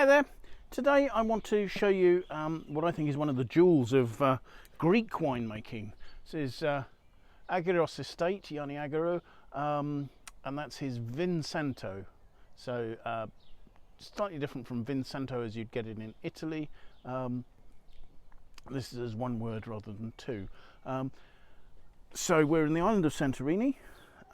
Hi there. Today I want to show you what I think is one of the jewels of Greek winemaking. This is Argyros Estate, Yiannis Argyros, and that's his VinSanto. So slightly different from VinSanto as you'd get it in Italy. This is as one word rather than two. So we're in the island of Santorini.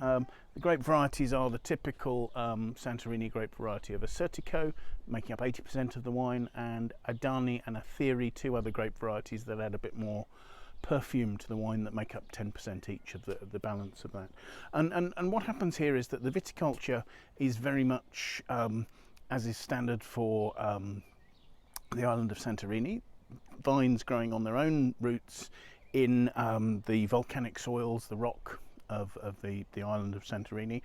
The grape varieties are the typical Santorini grape variety of Assyrtico, making up 80% of the wine, and Aidani and Athiri, two other grape varieties that add a bit more perfume to the wine that make up 10% each of the balance of that. And what happens here is that the viticulture is very much as is standard for the island of Santorini, vines growing on their own roots in the volcanic soils, the rock of the island of Santorini,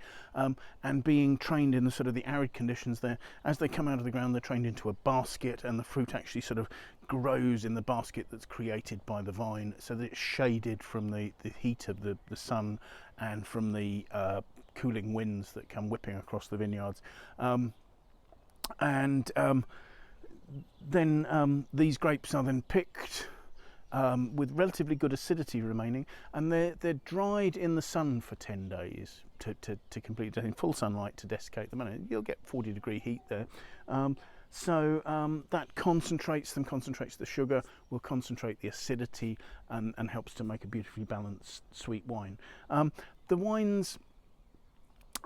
and being trained in the sort of the arid conditions there. As they come out of the ground, they're trained into a basket, and the fruit actually sort of grows in the basket that's created by the vine, so that it's shaded from the heat of the sun and from the cooling winds that come whipping across the vineyards. Then these grapes are then picked with relatively good acidity remaining, and they're dried in the sun for 10 days to complete in full sunlight to desiccate them. And you'll get 40-degree heat there. That concentrates the sugar, will concentrate the acidity, and helps to make a beautifully balanced sweet wine. The wines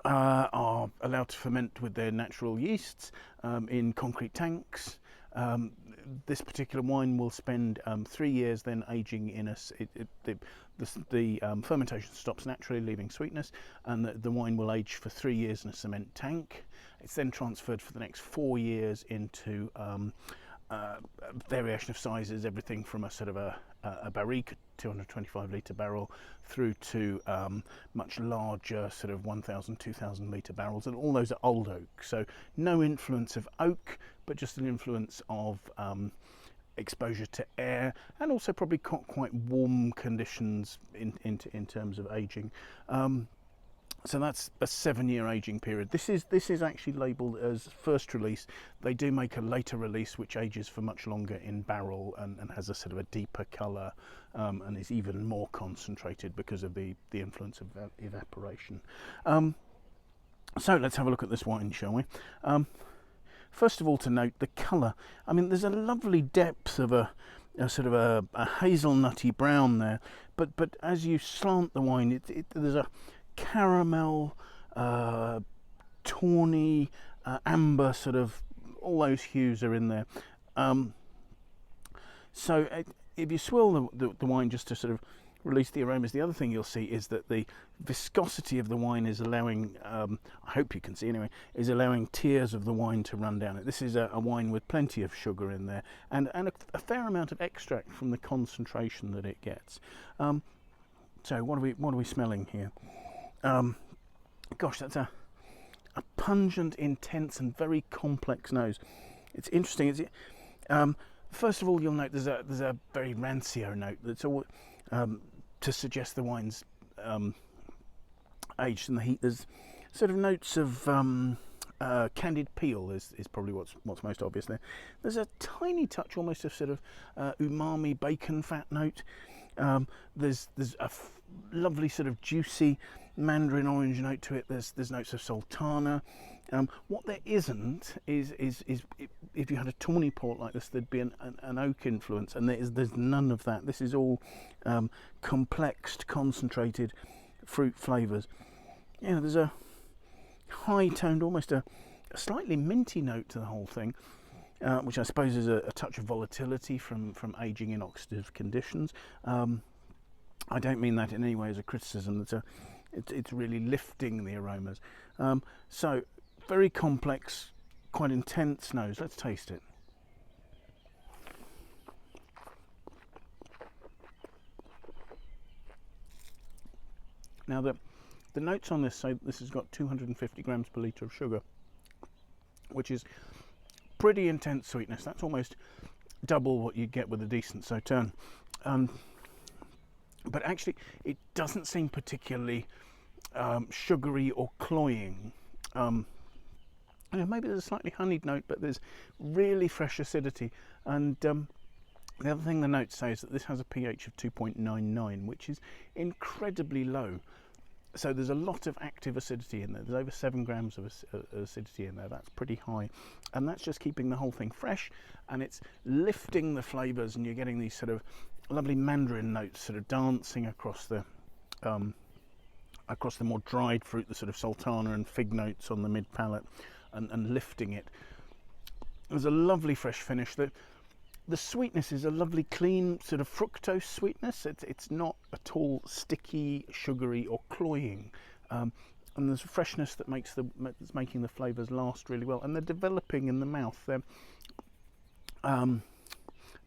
are allowed to ferment with their natural yeasts in concrete tanks. This particular wine will spend 3 years then aging in the fermentation stops naturally, leaving sweetness, and the wine will age for 3 years in a cement tank. It's then transferred for the next 4 years into variation of sizes, everything from a sort of a barrique, 225 litre barrel, through to much larger sort of 1,000, 2,000 litre barrels, and all those are old oak. So no influence of oak, but just an influence of exposure to air, and also probably quite warm conditions in terms of aging. So that's a 7-year aging period. This is actually labelled as first release. They do make a later release which ages for much longer in barrel and has a sort of a deeper colour, and is even more concentrated because of the influence of evaporation. So let's have a look at this wine, shall we? First of all, to note the colour. I mean, there's a lovely depth of a sort of a hazelnutty brown there, but as you slant the wine, there's a caramel, tawny, amber, sort of, all those hues are in there. So if you swirl the wine just to sort of release the aromas, the other thing you'll see is that the viscosity of the wine is allowing, I hope you can see anyway, is allowing tears of the wine to run down it. This is a wine with plenty of sugar in there, and a fair amount of extract from the concentration that it gets. So what are we smelling here? Gosh, that's a pungent, intense, and very complex nose. It's interesting. First of all, you'll note there's a very rancio note that's all to suggest the wine's aged in the heat. There's sort of notes of candied peel is probably what's most obvious there. There's a tiny touch, almost of sort of umami bacon fat note. There's a lovely sort of juicy mandarin orange note to it. There's notes of sultana. What there isn't is if you had a tawny port like this, there'd be an oak influence, and there's none of that. This is all complexed, concentrated fruit flavours. Yeah, there's a high-toned, almost a slightly minty note to the whole thing, which I suppose is a touch of volatility from aging in oxidative conditions. I don't mean that in any way as a criticism. It's really lifting the aromas. So very complex, quite intense nose. Let's taste it. Now the notes on this say this has got 250 grams per litre of sugar, which is pretty intense sweetness. That's almost double what you get with a decent Sauterne. But actually it doesn't seem particularly sugary or cloying. maybe there's a slightly honeyed note, but there's really fresh acidity. And the other thing the notes say is that this has a pH of 2.99, which is incredibly low. So there's a lot of active acidity in there. There's over 7 grams of acidity in there. That's pretty high, and that's just keeping the whole thing fresh, and it's lifting the flavours, and you're getting these sort of lovely mandarin notes sort of dancing across the more dried fruit, the sort of sultana and fig notes on the mid palate, and lifting it. There's a lovely fresh finish. The sweetness is a lovely clean sort of fructose sweetness. It's not at all sticky, sugary or cloying, and there's a freshness that that's making the flavours last really well, and they're developing in the mouth. They're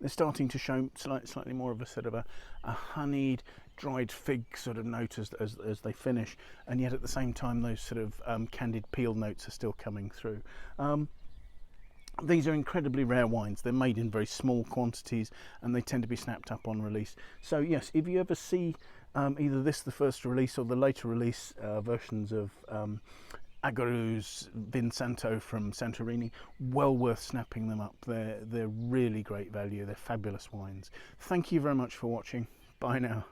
starting to show slightly more of a sort of a honeyed, dried fig sort of note as they finish, and yet at the same time those sort of candied peel notes are still coming through. These are incredibly rare wines. They're made in very small quantities, and they tend to be snapped up on release. So yes, if you ever see either this, the first release, or the later release versions of Argyros VinSanto from Santorini, well worth snapping them up. They're really great value. They're fabulous wines. Thank you very much for watching. Bye now.